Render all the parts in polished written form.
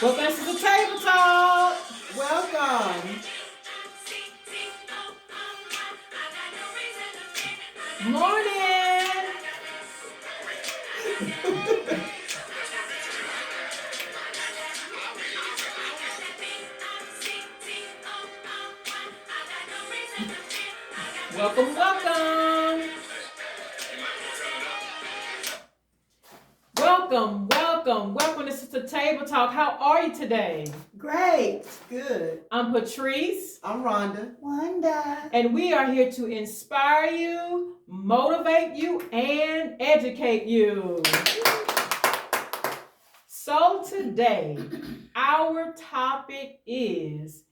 Welcome to the table talk. Welcome. Morning. Welcome, welcome. Welcome to Sister Table Talk. How are you today? Great. Good. I'm Patrice. I'm Rhonda. Wanda. And we are here to inspire you, motivate you, and educate you. So today, our topic is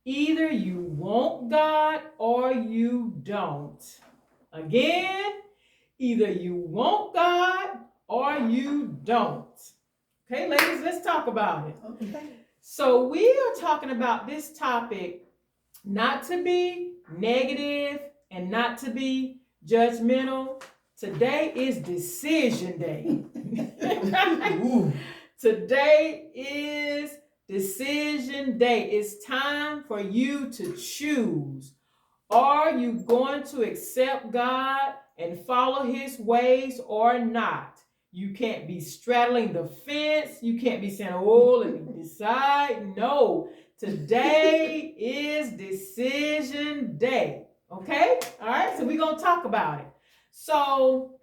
either you want God or you don't. Again, either you want God or you don't. Okay, ladies, let's talk about it. Okay. So we are talking about this topic not to be negative and not to be judgmental. Today is decision day. Today is decision day. It's time for you to choose. Are you going to accept God and follow his ways or not? You can't be straddling the fence. You can't be saying, oh, let me decide. No, today is decision day. Okay? All right, so we're going to talk about it. So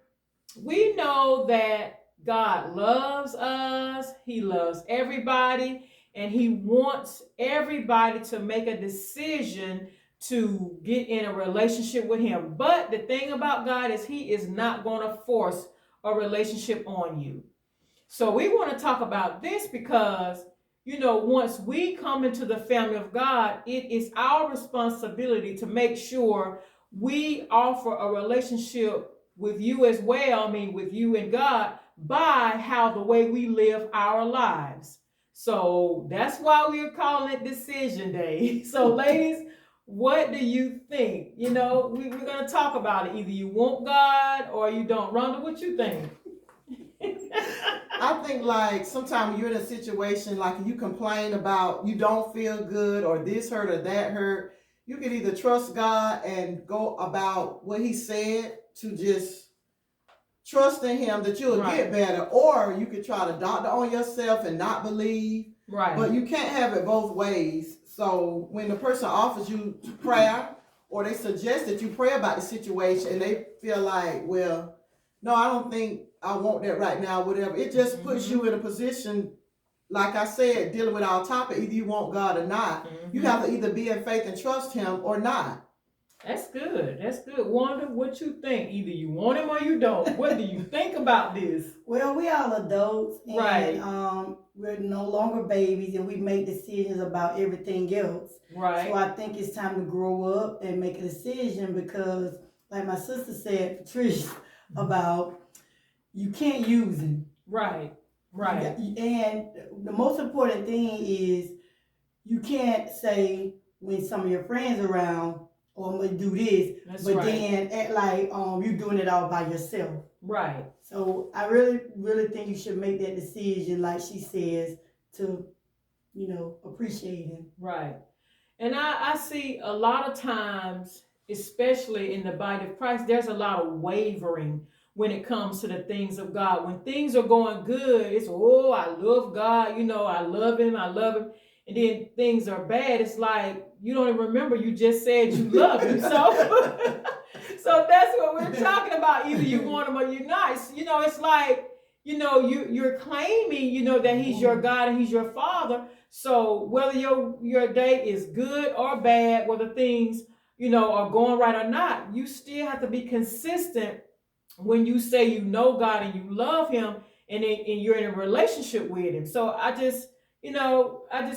we know that God loves us. He loves everybody. And he wants everybody to make a decision to get in a relationship with him. But the thing about God is he is not going to force a relationship on you. So we want to talk about this because, once we come into the family of God, it is our responsibility to make sure we offer a relationship with you as well. I mean, with you and God by how the way we live our lives. So that's why we're calling it Decision Day. So, ladies, what do you think? We're going to talk about it. Either you want God or you don't. Rhonda, what you think? I think like sometimes you're in a situation like you complain about you don't feel good or this hurt or that hurt. You can either trust God and go about what he said to just trust in him that you'll get better, or you could try to doctor on yourself and not believe. Right. But you can't have it both ways. So when the person offers you prayer or they suggest that you pray about the situation and they feel like, well, no, I don't think I want that right now, whatever. It just puts you in a position, like I said, dealing with our topic, either you want God or not. You have to either be in faith and trust him or not. That's good. That's good. Wanda, what you think? Either you want him or you don't. What do you think about this? Well, we all adults, and right. We're no longer babies, and we make decisions about everything else. Right. So I think it's time to grow up and make a decision because, like my sister said, Patricia, about you can't use him. Right. Right. And the most important thing is you can't say when some of your friends are around, or I'm gonna do this, That's but right. then act like you're doing it all by yourself. Right. So I really, really think you should make that decision, like she says, to, appreciate him. Right. And I see a lot of times, especially in the body of Christ, there's a lot of wavering when it comes to the things of God. When things are going good, it's, oh, I love God, I love him. And then things are bad, it's like you don't even remember you just said you love him. So so that's what we're talking about. Either you want him or you're not. It's like, you're claiming, that he's your God and he's your father. So whether your day is good or bad, whether things, are going right or not, you still have to be consistent when you say you know God and you love him and you're in a relationship with him. So I just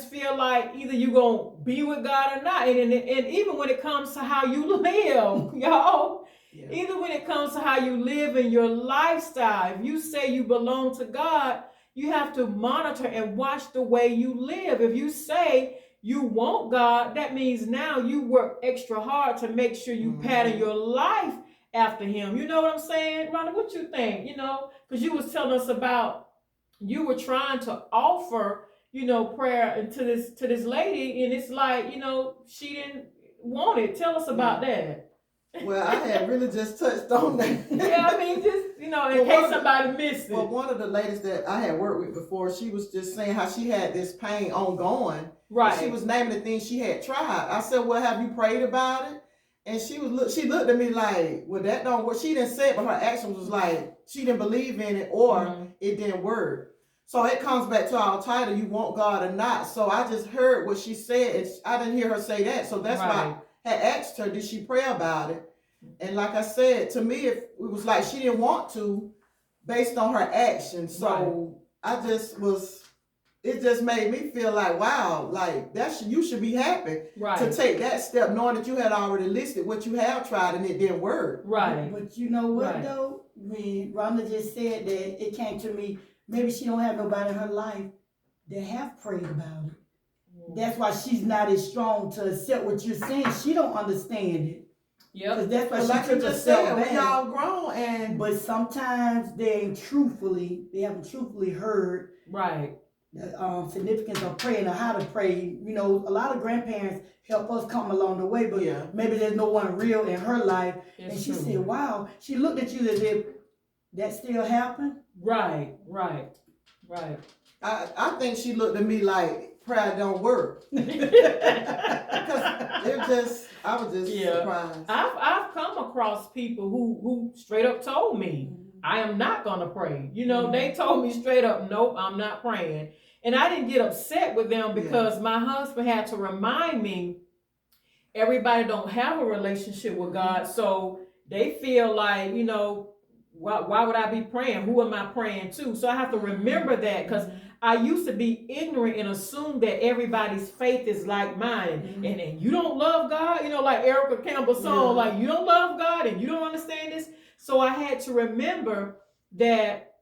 feel like either you're going to be with God or not. And even when it comes to how you live, y'all, even when it comes to how you live in your lifestyle, if you say you belong to God, you have to monitor and watch the way you live. If you say you want God, that means now you work extra hard to make sure you pattern your life after him. You know what I'm saying? Rhonda, what you think? Because you was telling us about you were trying to offer prayer to this lady, and it's like, she didn't want it. Tell us about that. Well, I had really just touched on that. Yeah, I mean, just, in case somebody missed it. Well, one of the ladies that I had worked with before, she was just saying how she had this pain ongoing. Right. She was naming the things she had tried. I said, well, have you prayed about it? And she looked at me like, well, that don't work. She didn't say it, but her action was like, she didn't believe in it, or it didn't work. So it comes back to our title, you want God or not. So I just heard what she said, and I didn't hear her say that. So that's why I had asked her, did she pray about it? And like I said, to me, it was like she didn't want to based on her actions. So it just made me feel like, wow, like you should be happy to take that step, knowing that you had already listed what you have tried and it didn't work. Right. But you know what though? When Rhonda just said that, it came to me, maybe she don't have nobody in her life that have prayed about it. That's why she's not as strong to accept what you're saying. She don't understand it. Yeah, because that's why like she took just herself said, back. We all grown, but sometimes they haven't truthfully heard the significance of praying or how to pray. A lot of grandparents help us come along the way, but maybe there's no one real in her life. It's and she said, "Wow," she looked at you as if that still happened. Right. I think she looked at me like prayer don't work. Because I was just surprised. I've come across people who straight up told me, I am not gonna pray. They told me straight up, nope, I'm not praying. And I didn't get upset with them because my husband had to remind me, everybody don't have a relationship with God, so they feel like, why would I be praying? Who am I praying to? So I have to remember that, because I used to be ignorant and assume that everybody's faith is like mine. And you don't love God, like Erica Campbell's song, like you don't love God and you don't understand this. So I had to remember that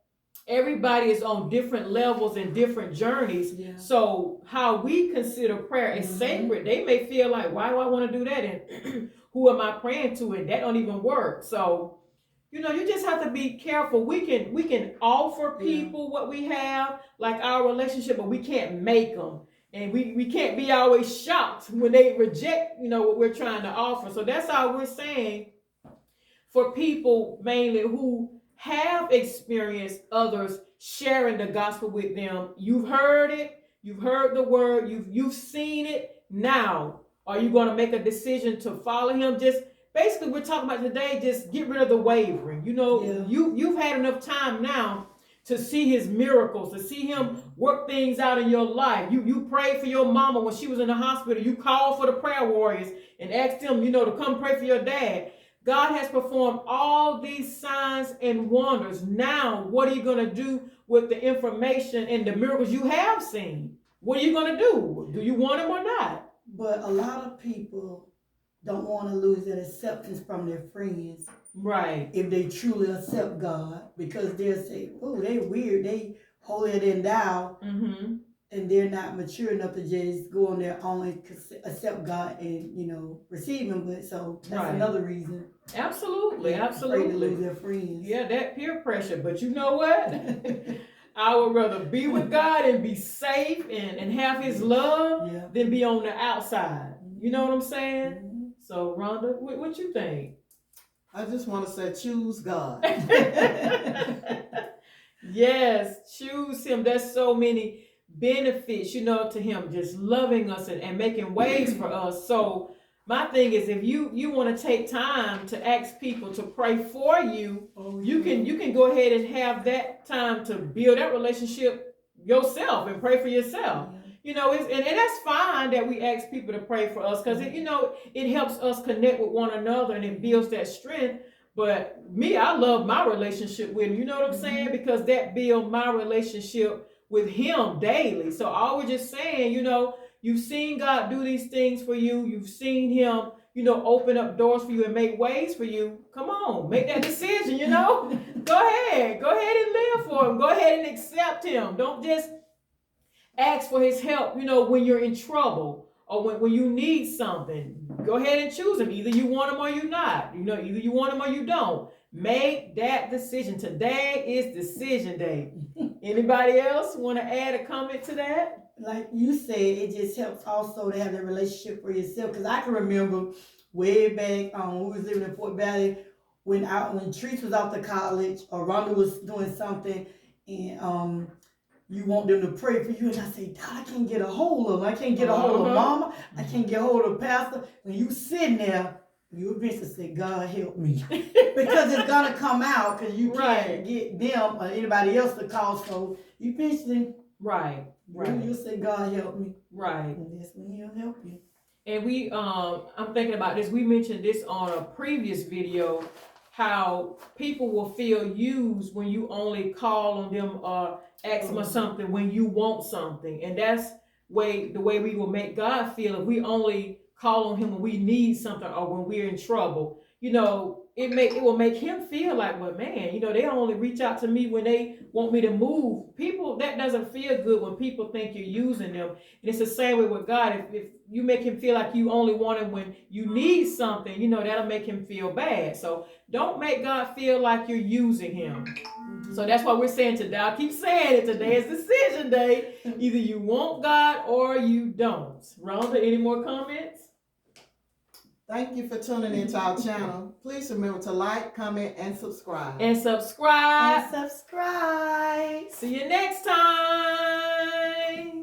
everybody is on different levels and different journeys. So how we consider prayer is sacred. They may feel like, why do I want to do that? And who am I praying to? And that don't even work. So you just have to be careful. We can offer people what we have, like our relationship, but we can't make them. And we can't be always shocked when they reject, what we're trying to offer. So that's how we're saying, for people mainly who have experienced others sharing the gospel with them, you've heard it, you've heard the word, you've seen it. Now, are you going to make a decision to follow him? Basically, we're talking about today, just get rid of the wavering. You've had enough time now to see his miracles, to see him work things out in your life. You prayed for your mama when she was in the hospital. You called for the prayer warriors and asked them, to come pray for your dad. God has performed all these signs and wonders. Now, what are you going to do with the information and the miracles you have seen? What are you going to do? Do you want him or not? But a lot of people don't want to lose that acceptance from their friends. Right. If they truly accept God, because they'll say, oh, they weird, they holier than thou, and they're not mature enough to just go on their own and accept God and, receive him. But so that's another reason. Absolutely. Afraid to lose their friends. Yeah, that peer pressure. But you know what? I would rather be with God and be safe and have his love than be on the outside. You know what I'm saying? So, Rhonda, what you think? I just want to say, choose God. Yes, choose him. There's so many benefits, to him just loving us and making ways for us. So, my thing is, if you want to take time to ask people to pray for you, you can go ahead and have that time to build that relationship yourself and pray for yourself. And that's fine that we ask people to pray for us, because it helps us connect with one another and it builds that strength. But me, I love my relationship with him. You know what I'm saying? Because that builds my relationship with him daily. So I was just saying, you've seen God do these things for you. You've seen him, open up doors for you and make ways for you. Come on, make that decision, Go ahead and live for him. Go ahead and accept him. Don't just ask for his help, when you're in trouble or when you need something. Go ahead and choose him. Either you want him or you not. Either you want him or you don't. Make that decision. Today is decision day. Anybody else want to add a comment to that? like you said, it just helps also to have that relationship for yourself. Because I can remember way back when we was living in Fort Valley, when Treese was out to college or Rhonda was doing something, and you want them to pray for you, and I say, God, I can't get a hold of them. I can't get a hold of Mama. I can't get a hold of Pastor. When you sitting there, you eventually say, God, help me. Because it's going to come out because you can't get them or anybody else to call. So you eventually, you'll say, God, help me. Right. And that's when he'll help you. And we, I'm thinking about this. We mentioned this on a previous video, how people will feel used when you only call on them or ask them something when you want something. And that's the way we will make God feel if we only call on him when we need something or when we're in trouble. You know, it will make him feel like, well, man, you know, they only reach out to me when they want me to move. People, that doesn't feel good when people think you're using them. And it's the same way with God. If you make him feel like you only want him when you need something, you know, that'll make him feel bad. So don't make God feel like you're using him. So that's why we're saying today, I keep saying it, today is decision day. Either you want God or you don't. Rhonda, any more comments? Thank you for tuning into our channel. Please remember to like, comment, and subscribe. And subscribe. And subscribe. See you next time.